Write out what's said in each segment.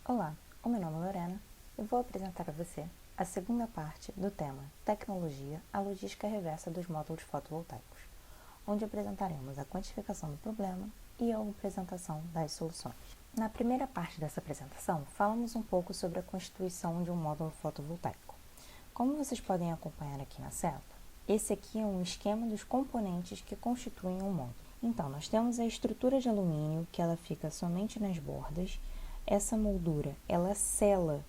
Olá, o meu nome é Lorena e vou apresentar a você a segunda parte do tema Tecnologia, a logística reversa dos módulos fotovoltaicos, onde apresentaremos a quantificação do problema e a apresentação das soluções. Na primeira parte dessa apresentação, falamos um pouco sobre a constituição de um módulo fotovoltaico. Como vocês podem acompanhar aqui na seta, esse aqui é um esquema dos componentes que constituem um módulo. Então, nós temos a estrutura de alumínio, que ela fica somente nas bordas. Essa moldura, ela sela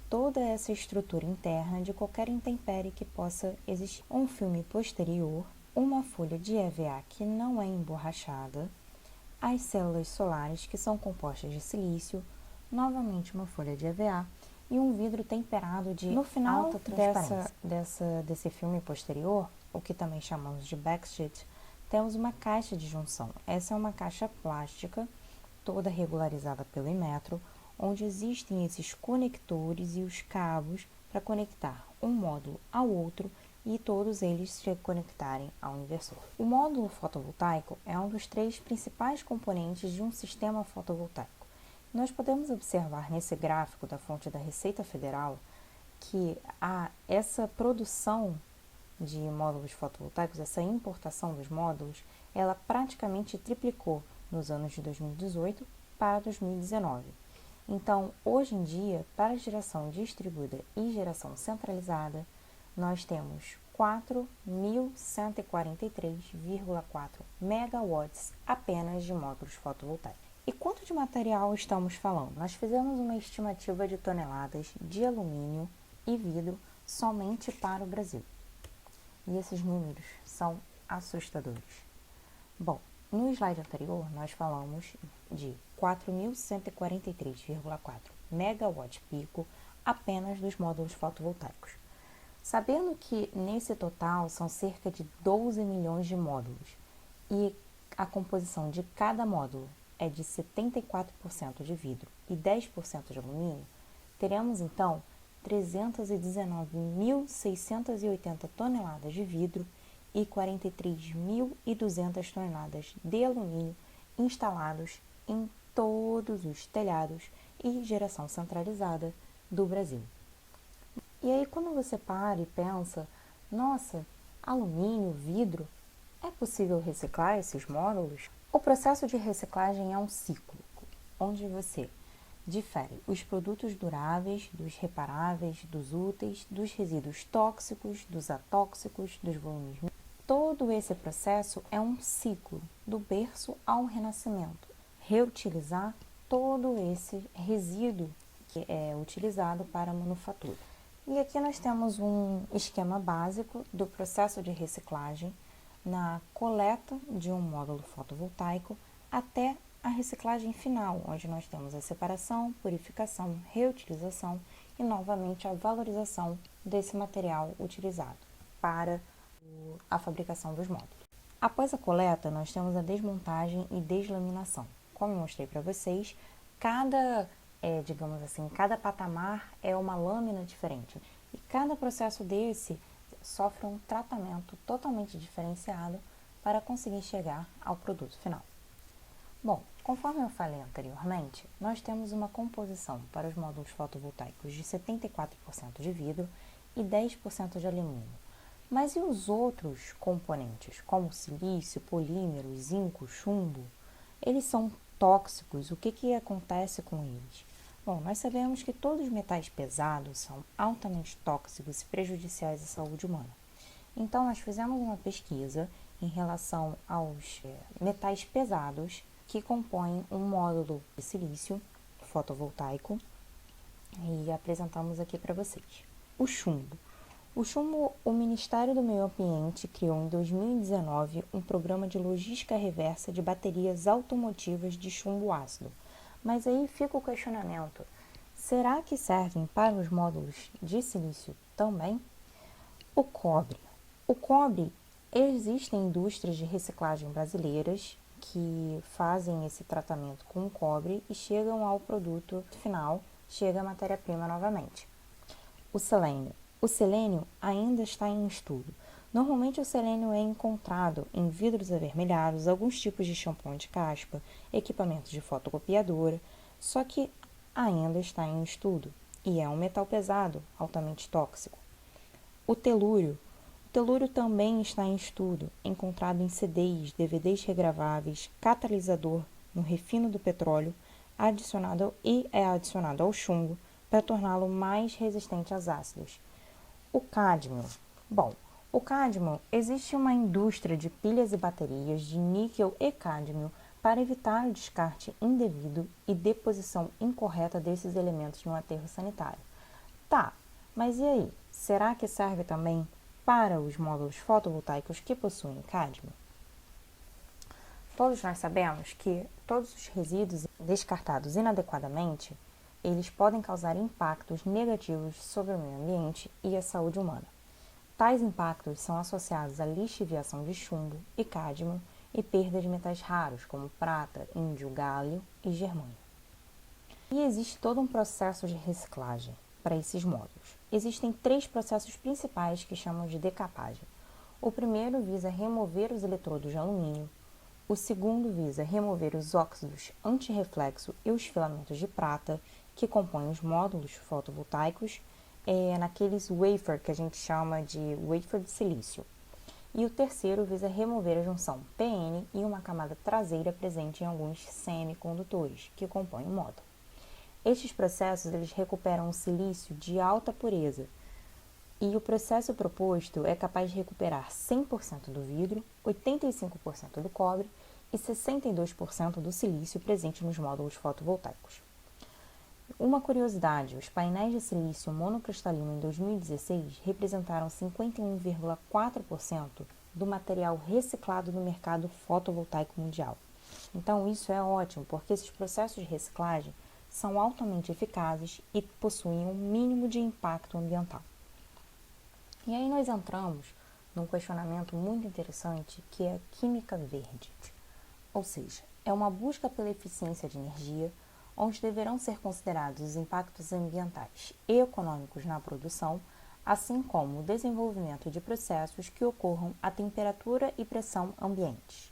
toda essa estrutura interna de qualquer intempérie que possa existir. Um filme posterior, uma folha de EVA que não é emborrachada, as células solares que são compostas de silício, novamente uma folha de EVA e um vidro temperado de No final alta transparência. Desse filme posterior, o que também chamamos de backsheet, temos uma caixa de junção. Essa é uma caixa plástica, toda regularizada pelo Inmetro, onde existem esses conectores e os cabos para conectar um módulo ao outro e todos eles se conectarem ao inversor. O módulo fotovoltaico é um dos 3 principais componentes de um sistema fotovoltaico. Nós podemos observar nesse gráfico da fonte da Receita Federal que essa produção de módulos fotovoltaicos, essa importação dos módulos, ela praticamente triplicou nos anos de 2018 para 2019. Então, hoje em dia, para geração distribuída e geração centralizada, nós temos 4.143,4 megawatts apenas de módulos fotovoltaicos. E quanto de material estamos falando? Nós fizemos uma estimativa de toneladas de alumínio e vidro somente para o Brasil. E esses números são assustadores. Bom, no slide anterior, nós falamos de 4.143,4 megawatt-pico apenas dos módulos fotovoltaicos. Sabendo que nesse total são cerca de 12 milhões de módulos e a composição de cada módulo é de 74% de vidro e 10% de alumínio, teremos então 319.680 toneladas de vidro e 43.200 toneladas de alumínio instalados em todos os telhados e geração centralizada do Brasil. E aí quando você para e pensa, nossa, alumínio, vidro, é possível reciclar esses módulos? O processo de reciclagem é um ciclo, onde você difere os produtos duráveis, dos reparáveis, dos úteis, dos resíduos tóxicos, dos atóxicos, dos volumes. Todo esse processo é um ciclo, do berço ao renascimento. Reutilizar todo esse resíduo que é utilizado para a manufatura. E aqui nós temos um esquema básico do processo de reciclagem na coleta de um módulo fotovoltaico até a reciclagem final, onde nós temos a separação, purificação, reutilização e novamente a valorização desse material utilizado para a fabricação dos módulos. Após a coleta, nós temos a desmontagem e deslaminação. Como eu mostrei para vocês, cada patamar é uma lâmina diferente. E cada processo desse sofre um tratamento totalmente diferenciado para conseguir chegar ao produto final. Bom, conforme eu falei anteriormente, nós temos uma composição para os módulos fotovoltaicos de 74% de vidro e 10% de alumínio. Mas e os outros componentes, como silício, polímero, zinco, chumbo? Eles são tóxicos, o que acontece com eles? Bom, nós sabemos que todos os metais pesados são altamente tóxicos e prejudiciais à saúde humana. Então, nós fizemos uma pesquisa em relação aos metais pesados que compõem um módulo de silício fotovoltaico e apresentamos aqui para vocês. O chumbo. O Ministério do Meio Ambiente criou em 2019 um programa de logística reversa de baterias automotivas de chumbo ácido. Mas aí fica o questionamento, será que servem para os módulos de silício também? O cobre. Existem indústrias de reciclagem brasileiras que fazem esse tratamento com o cobre e chegam ao produto final, chega a matéria-prima novamente. O selênio. O selênio ainda está em estudo. Normalmente o selênio é encontrado em vidros avermelhados, alguns tipos de shampoo de caspa, equipamentos de fotocopiadora, só que ainda está em estudo e é um metal pesado altamente tóxico. O telúrio. O telúrio também está em estudo, encontrado em CDs, DVDs regraváveis, catalisador no refino do petróleo, adicionado ao chumbo para torná-lo mais resistente aos ácidos. O cádmio. Bom, o cádmio, existe uma indústria de pilhas e baterias de níquel e cádmio para evitar o descarte indevido e deposição incorreta desses elementos no aterro sanitário. Tá, mas e aí? Será que serve também para os módulos fotovoltaicos que possuem cádmio? Todos nós sabemos que todos os resíduos descartados inadequadamente, eles podem causar impactos negativos sobre o meio ambiente e a saúde humana. Tais impactos são associados à lixiviação de chumbo e cádmio e perda de metais raros como prata, índio, galho e germânio. E existe todo um processo de reciclagem para esses módulos. Existem 3 processos principais que chamamos de decapagem. O primeiro visa remover os eletrodos de alumínio. O segundo visa remover os óxidos antirreflexo e os filamentos de prata que compõem os módulos fotovoltaicos, naqueles wafer que a gente chama de wafer de silício. E o terceiro visa remover a junção PN e uma camada traseira presente em alguns semicondutores que compõem o módulo. Estes processos eles recuperam o silício de alta pureza e o processo proposto é capaz de recuperar 100% do vidro, 85% do cobre e 62% do silício presente nos módulos fotovoltaicos. Uma curiosidade, os painéis de silício monocristalino em 2016 representaram 51,4% do material reciclado no mercado fotovoltaico mundial. Então isso é ótimo, porque esses processos de reciclagem são altamente eficazes e possuem um mínimo de impacto ambiental. E aí nós entramos num questionamento muito interessante que é a química verde. Ou seja, é uma busca pela eficiência de energia, onde deverão ser considerados os impactos ambientais e econômicos na produção, assim como o desenvolvimento de processos que ocorram a temperatura e pressão ambientes.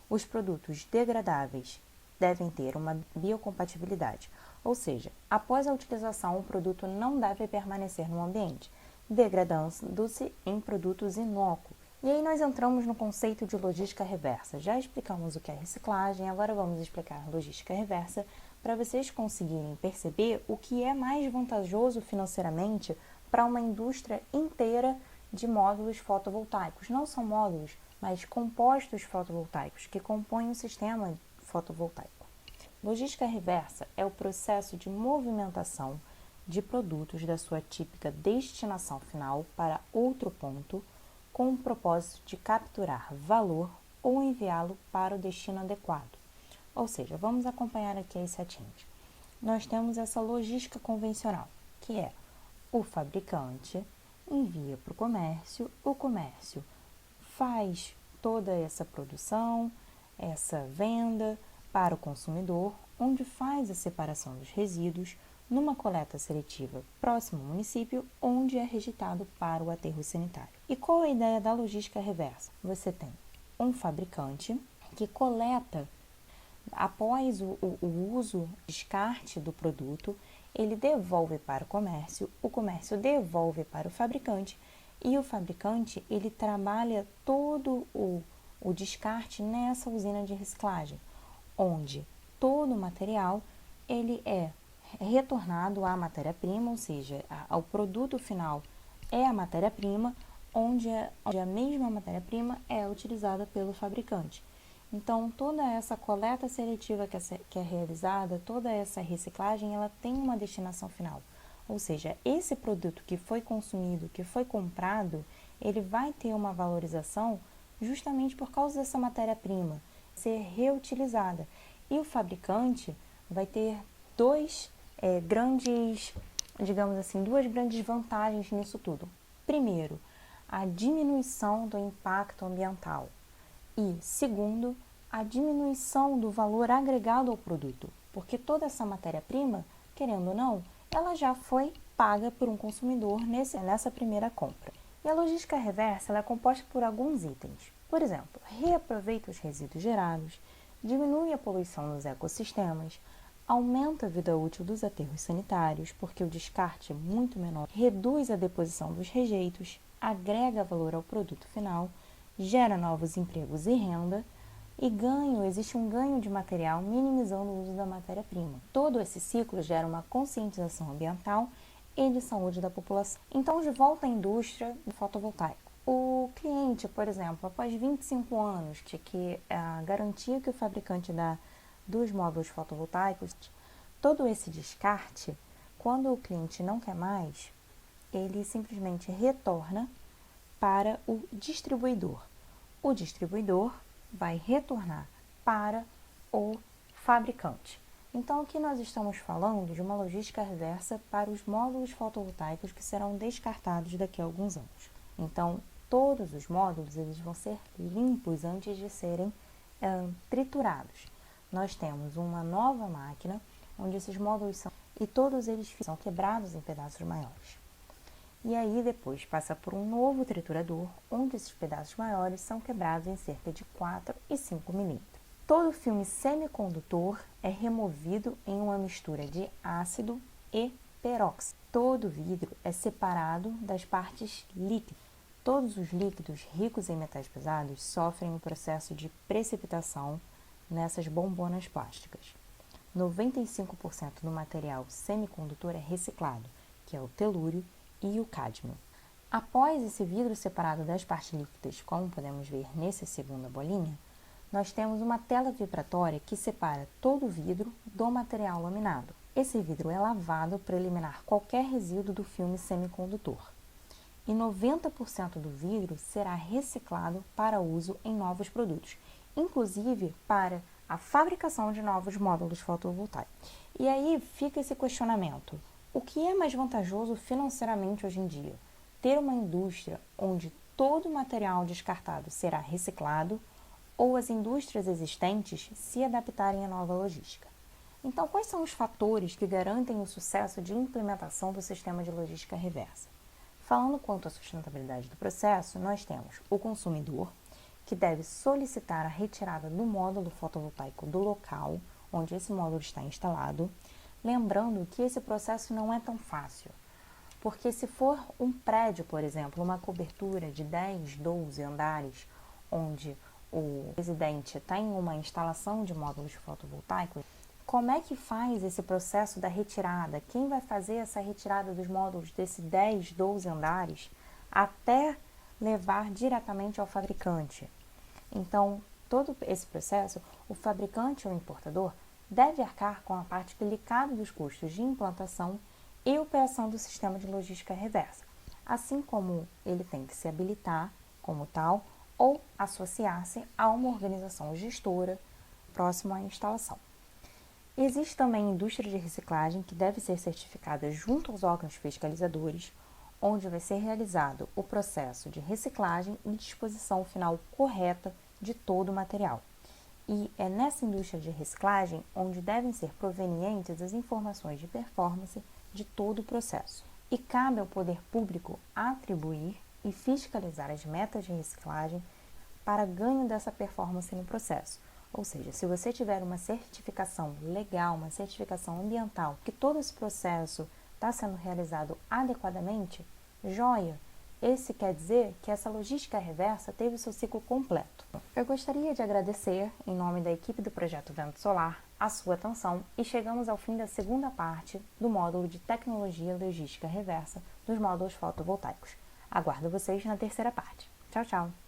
Os produtos degradáveis devem ter uma biocompatibilidade, ou seja, após a utilização o produto não deve permanecer no ambiente, degradando-se em produtos inócuos. E aí nós entramos no conceito de logística reversa. Já explicamos o que é reciclagem, agora vamos explicar logística reversa para vocês conseguirem perceber o que é mais vantajoso financeiramente para uma indústria inteira de módulos fotovoltaicos. Não são módulos, mas compostos fotovoltaicos que compõem o sistema fotovoltaico. Logística reversa é o processo de movimentação de produtos da sua típica destinação final para outro ponto, com o propósito de capturar valor ou enviá-lo para o destino adequado. Ou seja, vamos acompanhar aqui as setinhas. Nós temos essa logística convencional, que é o fabricante envia para o comércio faz toda essa produção, essa venda para o consumidor, onde faz a separação dos resíduos numa coleta seletiva próximo ao município, onde é rejeitado para o aterro sanitário. E qual é a ideia da logística reversa? Você tem um fabricante que coleta, após o uso, descarte do produto, ele devolve para o comércio devolve para o fabricante, e o fabricante ele trabalha todo o descarte nessa usina de reciclagem, onde todo o material ele é retornado à matéria-prima, ou seja, ao produto final é a matéria-prima, onde a mesma matéria-prima é utilizada pelo fabricante. Então, toda essa coleta seletiva que é realizada, toda essa reciclagem, ela tem uma destinação final. Ou seja, esse produto que foi consumido, que foi comprado, ele vai ter uma valorização justamente por causa dessa matéria-prima ser reutilizada. E o fabricante vai ter duas grandes vantagens nisso tudo. Primeiro, a diminuição do impacto ambiental. E, segundo, a diminuição do valor agregado ao produto, porque toda essa matéria-prima, querendo ou não, ela já foi paga por um consumidor nessa primeira compra. E a logística reversa ela é composta por alguns itens. Por exemplo, reaproveita os resíduos gerados, diminui a poluição nos ecossistemas, aumenta a vida útil dos aterros sanitários, porque o descarte é muito menor, reduz a deposição dos rejeitos, agrega valor ao produto final, gera novos empregos e renda, e existe um ganho de material, minimizando o uso da matéria-prima. Todo esse ciclo gera uma conscientização ambiental e de saúde da população. Então, de volta à indústria do fotovoltaico. O cliente, por exemplo, após 25 anos, que a garantia que o fabricante dá dos módulos fotovoltaicos, todo esse descarte, quando o cliente não quer mais, ele simplesmente retorna para o distribuidor. O distribuidor vai retornar para o fabricante. Então, aqui nós estamos falando de uma logística reversa para os módulos fotovoltaicos que serão descartados daqui a alguns anos. Então, todos os módulos eles vão ser limpos antes de serem triturados. Nós temos uma nova máquina onde esses módulos e todos eles são quebrados em pedaços maiores. E aí depois passa por um novo triturador, onde esses pedaços maiores são quebrados em cerca de 4 e 5 milímetros. Todo filme semicondutor é removido em uma mistura de ácido e peróxido. Todo vidro é separado das partes líquidas. Todos os líquidos ricos em metais pesados sofrem um processo de precipitação nessas bombonas plásticas. 95% do material semicondutor é reciclado, que é o telúrio e o cádmio. Após esse vidro separado das partes líquidas, como podemos ver nessa segunda bolinha, nós temos uma tela vibratória que separa todo o vidro do material laminado. Esse vidro é lavado para eliminar qualquer resíduo do filme semicondutor. E 90% do vidro será reciclado para uso em novos produtos, inclusive para a fabricação de novos módulos fotovoltaicos. E aí fica esse questionamento. O que é mais vantajoso financeiramente hoje em dia? Ter uma indústria onde todo o material descartado será reciclado ou as indústrias existentes se adaptarem à nova logística? Então, quais são os fatores que garantem o sucesso de implementação do sistema de logística reversa? Falando quanto à sustentabilidade do processo, nós temos o consumidor, que deve solicitar a retirada do módulo fotovoltaico do local onde esse módulo está instalado. Lembrando que esse processo não é tão fácil, porque se for um prédio, por exemplo, uma cobertura de 10, 12 andares, onde o residente está em uma instalação de módulos fotovoltaicos, como é que faz esse processo da retirada? Quem vai fazer essa retirada dos módulos desses 10, 12 andares até levar diretamente ao fabricante? Então, todo esse processo, o fabricante ou importador deve arcar com a parte que lhe cabe dos custos de implantação e operação do sistema de logística reversa, assim como ele tem que se habilitar como tal ou associar-se a uma organização gestora próxima à instalação. Existe também a indústria de reciclagem que deve ser certificada junto aos órgãos fiscalizadores, onde vai ser realizado o processo de reciclagem e disposição final correta de todo o material. E é nessa indústria de reciclagem onde devem ser provenientes as informações de performance de todo o processo. E cabe ao poder público atribuir e fiscalizar as metas de reciclagem para ganho dessa performance no processo. Ou seja, se você tiver uma certificação legal, uma certificação ambiental, que todo esse processo está sendo realizado adequadamente, joia! Esse quer dizer que essa logística reversa teve o seu ciclo completo. Eu gostaria de agradecer, em nome da equipe do Projeto Vento Solar, a sua atenção e chegamos ao fim da segunda parte do módulo de Tecnologia Logística Reversa dos módulos fotovoltaicos. Aguardo vocês na terceira parte. Tchau, tchau!